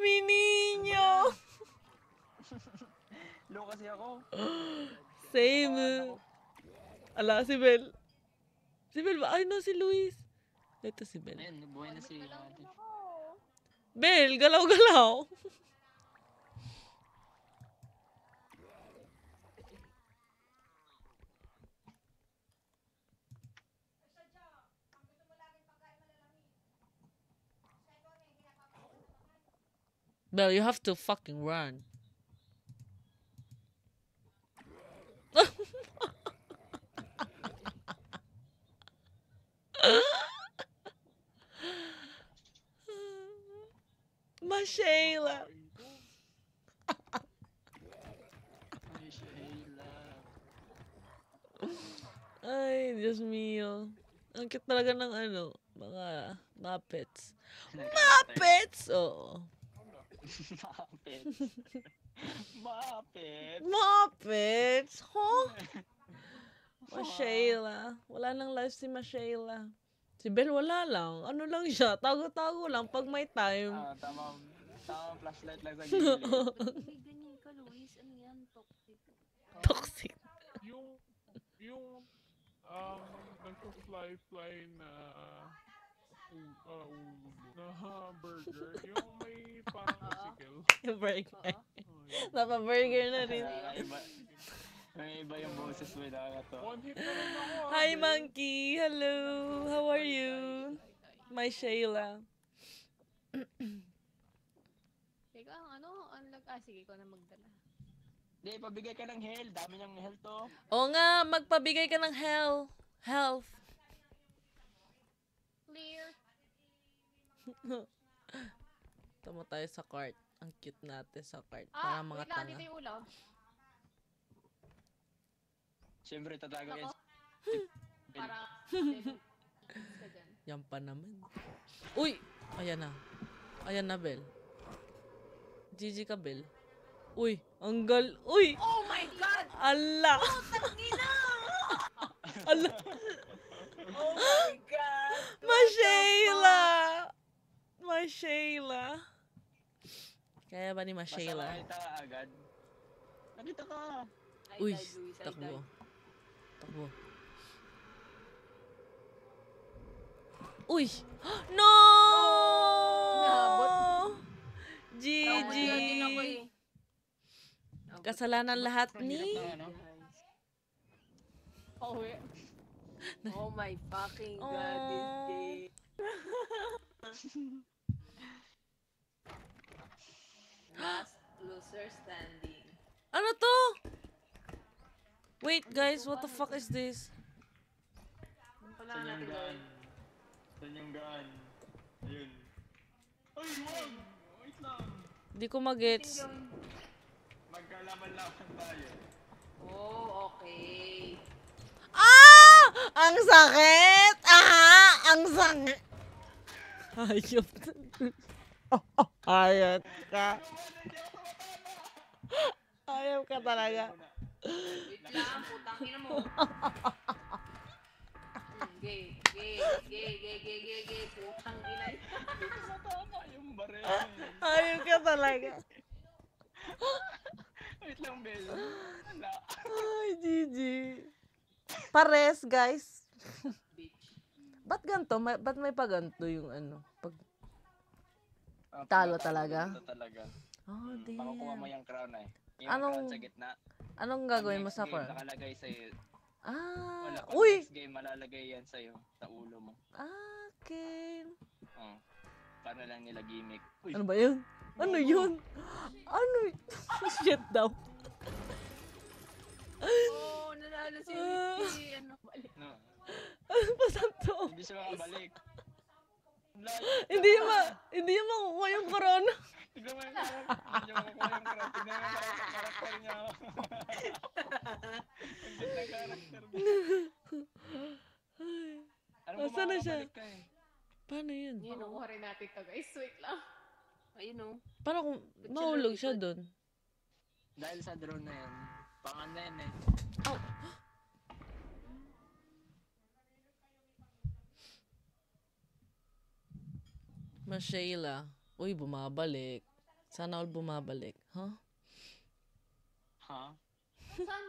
Mi niño! Low kasi ako. Same. Ala, si Bel. Si Bel ba? Ay, no, si Luis. Ito si Bel. Ayun, nabuhay na si Ate. Bel, galaw-galaw. Bel, you have to fucking run. Mashayla. Ay, Sheila. Ay, Diyos mio. Ang cute talaga ng ano, mga Muppets. Muppets! Oo. Muppets. Muppets. Muppets? Huh? Mashayla. Wala nang live si Mashayla. Si Bel wala lang. Ano lang siya? Tago-tago lang pag may time. Tamang flashlight lang sa gilid. May ganyan ka, Luis. Ano yan? Toxic. Toxic. Yung nagpa-fly na burger, yung may parang sickle. Yung burger. Oh, yun. Napa-burger na rin. May iba yung boses mo nakakatawa. One hit na rin ako. Hi, Monkey. Hello. How are you? My Shayla. Teka, sige ko na magdala. Hindi, pabigay ka ng hell. Dami niyang hell to. Oo nga, magpabigay ka ng health. Clear. Tama tayo sa cart. Ang cute natin sa cart. Para Ah, mga wait lang. tanga. Dito yung ulam. Siyempre, tatago yan. Ako? Parang, ka dyan. Yan pa naman. Uy! Ayan na. Ayan na, Bel. GG ka, Bel. Uy! Ang Uy! Oh my God! Ala! Tangina! Ala! Oh my God! Mashayla! Kaya ba ni Basta Mashayla? makita ka agad. Nakita ka. Uy! Takbo. Uy! No! Nahabot. GG! Din ako eh. Kasalanan lahat ni... Oh my fucking God, this game. Last loser standing. Ano to? Wait, guys, what the fuck is this? Saan yung gun? Saan yung gun? Ayun. Ay, wag! Wait lang. Di ko magets. Magkalaman-laman tayo. Oh, okay. Ah! Ang sakit! Ang sakit! Hayop. Hayop ka. Hayop ka talaga. Wait lang, putang ina mo. Gay, putang ina. Dito sa tama yung baril. Hayop ka talaga. Wait lang, Bel. Wala. Ay, GG. Pares, guys. Bitch. Ba't ganito? Ba't may paganto yung ano? Pag... Talo talaga? Talo talaga. Oh, Makukuha mo damn. yung crown eh. Yung Anong- crown sa gitna. Anong gagawin mo sa Next game, crown? nakalagay sa'yo. Ah, Wala pag uy! next game, malalagay yan sa'yo. Sa ulo mo. Okay. Oh. Paano lang nila gimmick. Uy, Ano ba yun? Ano yun? Ano y- Shit daw. Oh, nanalo si Ricky. Ano, balik. no. Ano ba to? Hindi siya makabalik. Hindi yung makukuha yung corona. Tignan mo yung hindi niya makukuha yung crown. Tignan mo yung karakter niya. Ang ganda karakter niya. Alam mo, Asan na siya? makakabalik ka eh. Paano yun? Yun, nakuha rin natin to guys. Wait lang. Ayun o. Paano kung mahulog siya doon? Dahil sa drone na yan, pangan na yan eh. Ow! Mashayla. Uy, bumabalik. Sana all bumabalik. Huh? Ha? Saan?